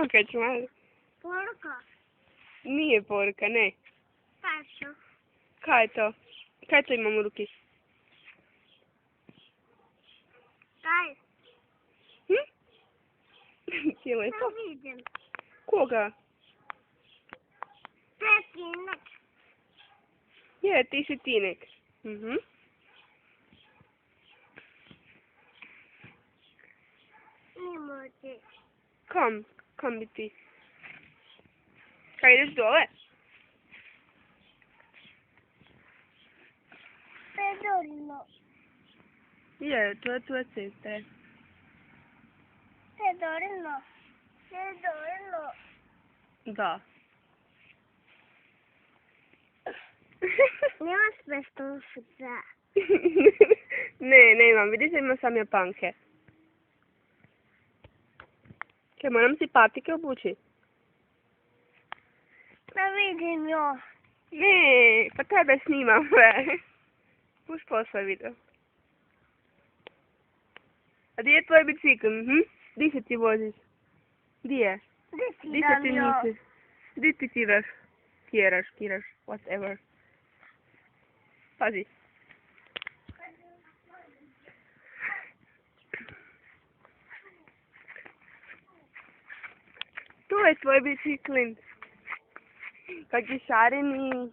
Okač malo. Poruka. Nije poruka, ne. Tačno. Kaj je to? Kaj to imam u ruki? Kaj? Cijelo je to. Ne vidim. Koga? To je Tinek. Je, ti si Tinek. Mhm. Nemo ti. Kam? Kam bi ti? Kaj ideš dole? Pedorino. Je, to je tvoja sestra. Pedorino. Pedorino. Da. Nema spestušica. Ne, nemam. Vidiš da imam sam japanke. Kaj, moram si patike obući? Ne vidim jo. Ne, pa tebe snimam. Už posle video. A gdje je tvoj bicikl? Di se ti voziš? Di je? Gdje si Di se ti dam jo? nisi? Di ti tiraš? Kiraš, whatever. Pazi. To je tvoj biciklin. Kak je šareni.